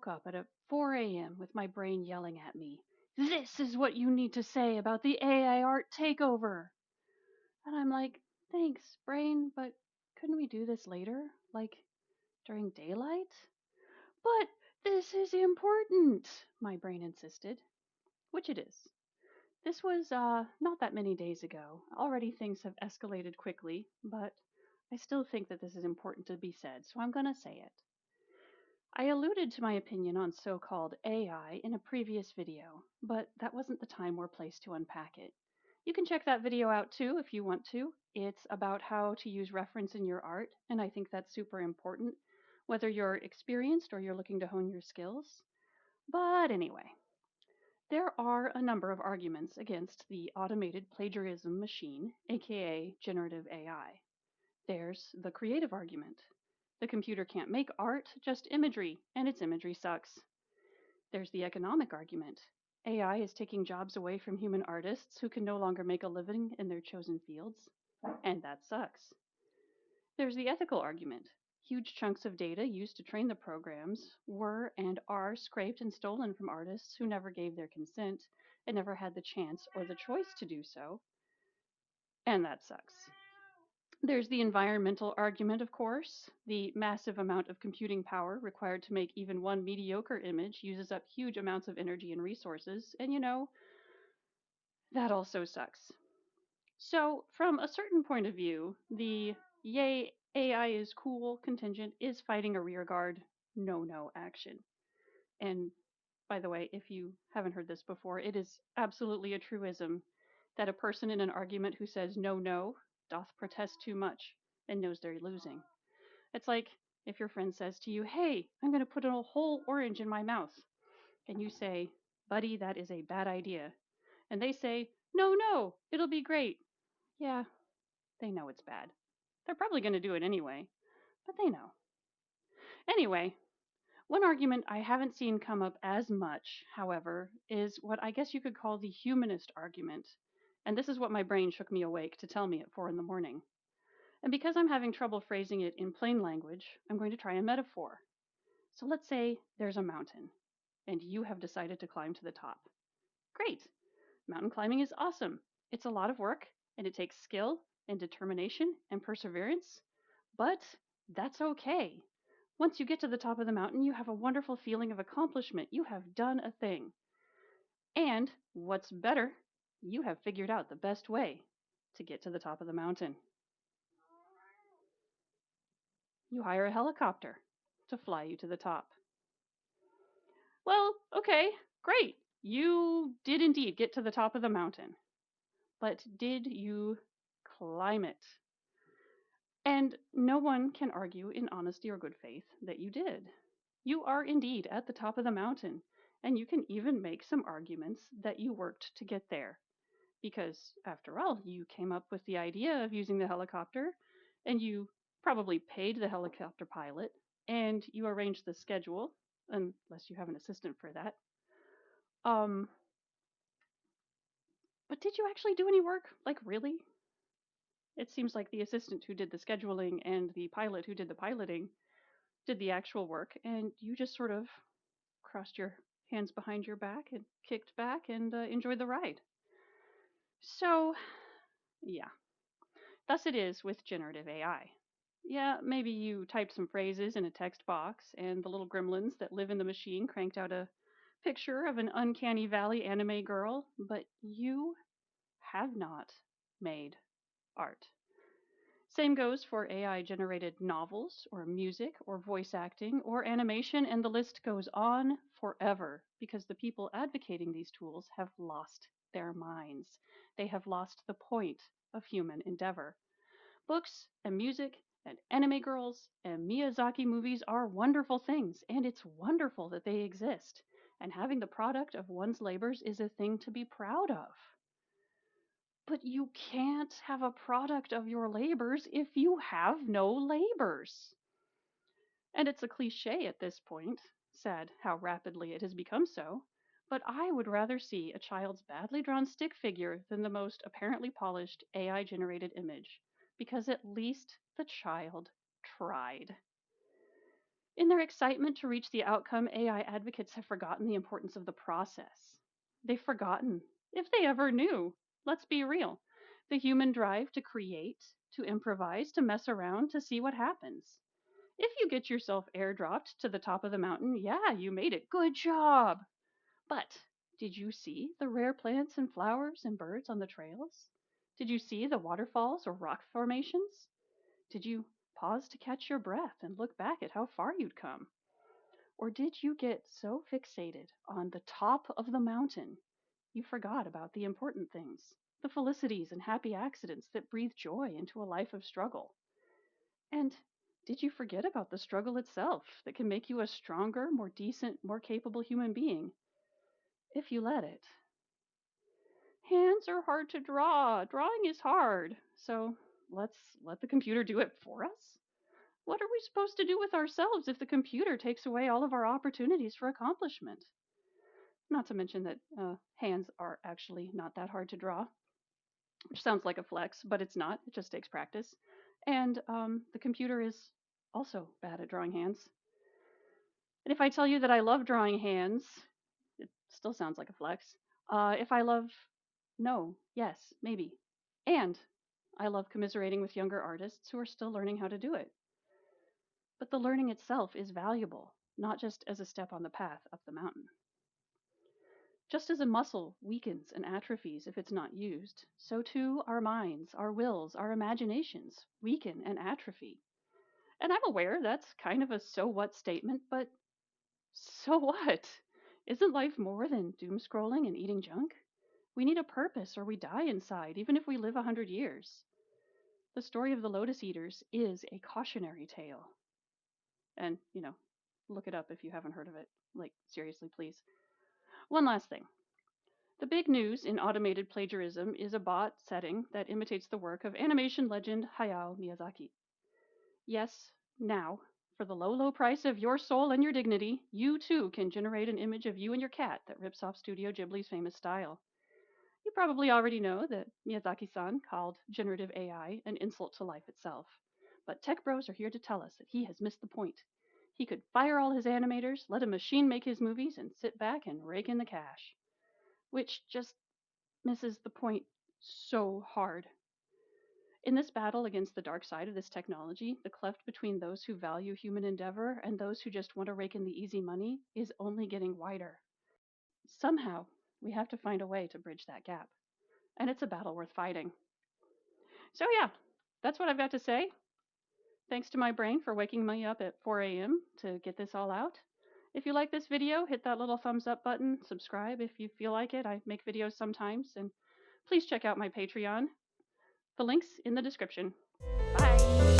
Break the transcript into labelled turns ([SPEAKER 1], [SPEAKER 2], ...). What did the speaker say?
[SPEAKER 1] woke up at 4 a.m. with my brain yelling at me, "This is what you need to say about the AI art takeover." And I'm like, "Thanks, brain, but couldn't we do this later? Like during daylight?" "But this is important," my brain insisted, which it is. This was not that many days ago. Already things have escalated quickly, but I still think that this is important to be said, so I'm going to say it. I alluded to my opinion on so called AI in a previous video, but that wasn't the time or place to unpack it. You can check that video out too if you want to. It's about how to use reference in your art, and I think that's super important, whether you're experienced or you're looking to hone your skills. But anyway, there are a number of arguments against the automated plagiarism machine, aka generative AI. There's the creative argument. The computer can't make art, just imagery, and its imagery sucks. There's the economic argument. AI is taking jobs away from human artists who can no longer make a living in their chosen fields, and that sucks. There's the ethical argument. Huge chunks of data used to train the programs were and are scraped and stolen from artists who never gave their consent and never had the chance or the choice to do so, and that sucks. There's the environmental argument, of course. The massive amount of computing power required to make even one mediocre image uses up huge amounts of energy and resources, and that also sucks. So, from a certain point of view, the yay, AI is cool contingent is fighting a rearguard no action. And by the way, if you haven't heard this before, it is absolutely a truism that a person in an argument who says no doth protest too much and knows they're losing. It's like if your friend says to you, "Hey, I'm going to put a whole orange in my mouth." And you say, "Buddy, that is a bad idea." And they say, "No, it'll be great." Yeah, they know it's bad. They're probably going to do it anyway, but they know. Anyway, one argument I haven't seen come up as much, however, is what I guess you could call the humanist argument. And this is what my brain shook me awake to tell me at 4 in the morning. And because I'm having trouble phrasing it in plain language, I'm going to try a metaphor. So let's say there's a mountain, and you have decided to climb to the top. Great! Mountain climbing is awesome. It's a lot of work, and it takes skill and determination and perseverance, but that's okay. Once you get to the top of the mountain, you have a wonderful feeling of accomplishment. You have done a thing. And what's better, you have figured out the best way to get to the top of the mountain. You hire a helicopter to fly you to the top. Well, okay, great. You did indeed get to the top of the mountain. But did you climb it? And no one can argue in honesty or good faith that you did. You are indeed at the top of the mountain, and you can even make some arguments that you worked to get there. Because, after all, you came up with the idea of using the helicopter, and you probably paid the helicopter pilot, and you arranged the schedule, unless you have an assistant for that. Um, but did you actually do any work? Like, really? It seems like the assistant who did the scheduling and the pilot who did the piloting did the actual work, and you just sort of crossed your hands behind your back and kicked back and enjoyed the ride. So, yeah, thus it is with generative AI. Yeah, maybe you typed some phrases in a text box, and the little gremlins that live in the machine cranked out a picture of an uncanny valley anime girl, but you have not made art. Same goes for AI generated novels or music or voice acting or animation, and the list goes on forever because the people advocating these tools have lost their minds. They have lost the point of human endeavor. Books and music and anime girls and Miyazaki movies are wonderful things, and it's wonderful that they exist. And having the product of one's labors is a thing to be proud of. But you can't have a product of your labors if you have no labors. And it's a cliche at this point, sad how rapidly it has become so, but I would rather see a child's badly drawn stick figure than the most apparently polished AI generated image, because at least the child tried. In their excitement to reach the outcome, AI advocates have forgotten the importance of the process. They've forgotten, if they ever knew, let's be real, the human drive to create, to improvise, to mess around, to see what happens. If you get yourself airdropped to the top of the mountain, yeah, you made it. Good job. But did you see the rare plants and flowers and birds on the trails? Did you see the waterfalls or rock formations? Did you pause to catch your breath and look back at how far you'd come? Or did you get so fixated on the top of the mountain you forgot about the important things, the felicities and happy accidents that breathe joy into a life of struggle? And did you forget about the struggle itself that can make you a stronger, more decent, more capable human being if you let it? Hands are hard to draw. Drawing is hard. So let's let the computer do it for us? What are we supposed to do with ourselves if the computer takes away all of our opportunities for accomplishment? Not to mention that hands are actually not that hard to draw, which sounds like a flex, but it's not. It just takes practice. And the computer is also bad at drawing hands. And if I tell you that I love drawing hands, it still sounds like a flex. If I love, no, yes, maybe. And I love commiserating with younger artists who are still learning how to do it. But the learning itself is valuable, not just as a step on the path up the mountain. Just as a muscle weakens and atrophies if it's not used, so too our minds, our wills, our imaginations weaken and atrophy. And I'm aware that's kind of a so what statement, but so what? Isn't life more than doom scrolling and eating junk? We need a purpose or we die inside, even if we live 100 years. The story of the Lotus Eaters is a cautionary tale. And, look it up if you haven't heard of it. Like, seriously, please. One last thing. The big news in automated plagiarism is a bot setting that imitates the work of animation legend Hayao Miyazaki. Yes, now, for the low, low price of your soul and your dignity, you too can generate an image of you and your cat that rips off Studio Ghibli's famous style. You probably already know that Miyazaki-san called generative AI an insult to life itself. But tech bros are here to tell us that he has missed the point. He could fire all his animators, let a machine make his movies, and sit back and rake in the cash. Which just misses the point so hard. In this battle against the dark side of this technology, the cleft between those who value human endeavor and those who just want to rake in the easy money is only getting wider. Somehow, we have to find a way to bridge that gap. And it's a battle worth fighting. So, yeah, that's what I've got to say. Thanks to my brain for waking me up at 4 a.m. to get this all out. If you like this video, hit that little thumbs up button, subscribe if you feel like it. I make videos sometimes, and please check out my Patreon. The link's in the description. Bye.